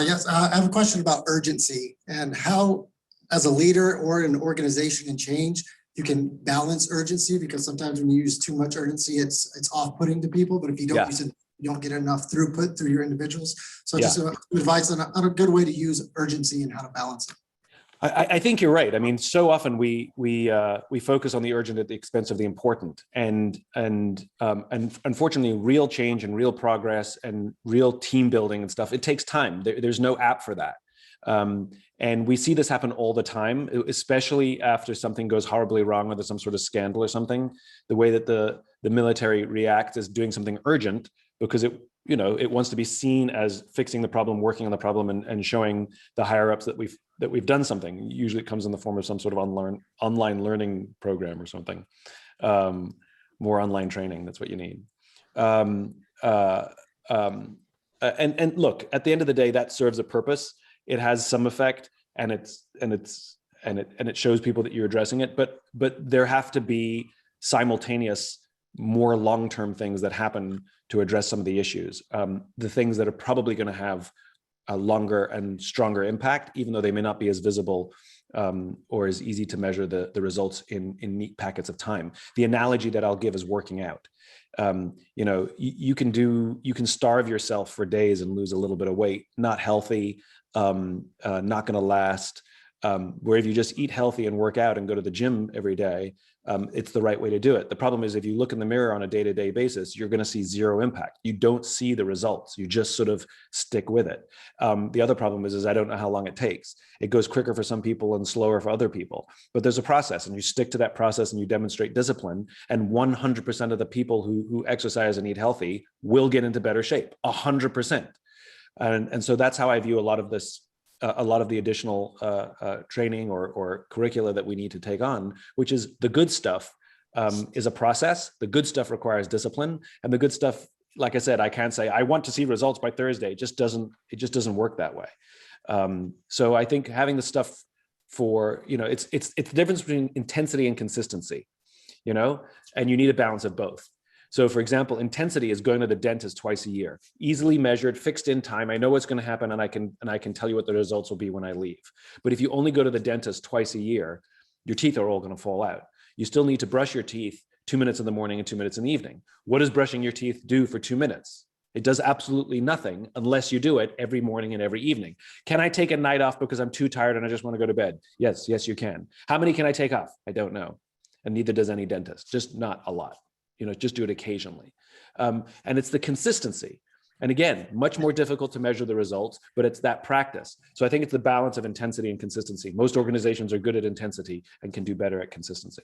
Yes, I have a question about urgency and how, as a leader or an organization in change, you can balance urgency, because sometimes when you use too much urgency, it's off-putting to people. But if you don't use it, you don't get enough throughput through your individuals. So just advice on a good way to use urgency and how to balance it. I think you're right. I mean, so often we focus on the urgent at the expense of the important, and unfortunately, real change and real progress and real team building and stuff, it takes time. There's no app for that, and we see this happen all the time, especially after something goes horribly wrong or there's some sort of scandal or something. The way that the military reacts is doing something urgent because it wants to be seen as fixing the problem, working on the problem, and showing the higher ups that we've done something. Usually it comes in the form of some sort of online learning program or something, more online training. That's what you need. And look, at the end of the day, that serves a purpose. It has some effect, and it shows people that you're addressing it. But there have to be simultaneous, more long-term things that happen to address some of the issues. The things that are probably going to have a longer and stronger impact, even though they may not be as visible or as easy to measure the results in neat packets of time. The analogy that I'll give is working out. You can starve yourself for days and lose a little bit of weight, not healthy, not going to last. Where if you just eat healthy and work out and go to the gym every day, it's the right way to do it. The problem is if you look in the mirror on a day-to-day basis, you're going to see zero impact. You don't see the results. You just sort of stick with it. The other problem is I don't know how long it takes. It goes quicker for some people and slower for other people. But there's a process, and you stick to that process and you demonstrate discipline. And 100% of the people who exercise and eat healthy will get into better shape, 100%. And so that's how I view a lot of this. A lot of the additional training or curricula that we need to take on, which is the good stuff is a process. The good stuff requires discipline, and the good stuff, like I said, I can't say I want to see results by Thursday. It just doesn't work that way. So I think having the stuff for, it's the difference between intensity and consistency, and you need a balance of both. So for example, intensity is going to the dentist twice a year, easily measured, fixed in time. I know what's going to happen, and I can tell you what the results will be when I leave. But if you only go to the dentist twice a year, your teeth are all going to fall out. You still need to brush your teeth 2 minutes in the morning and 2 minutes in the evening. What does brushing your teeth do for 2 minutes? It does absolutely nothing unless you do it every morning and every evening. Can I take a night off because I'm too tired and I just want to go to bed? Yes, you can. How many can I take off? I don't know. And neither does any dentist, just not a lot. Just do it occasionally. And it's the consistency. And again, much more difficult to measure the results, but it's that practice. So I think it's the balance of intensity and consistency. Most organizations are good at intensity and can do better at consistency.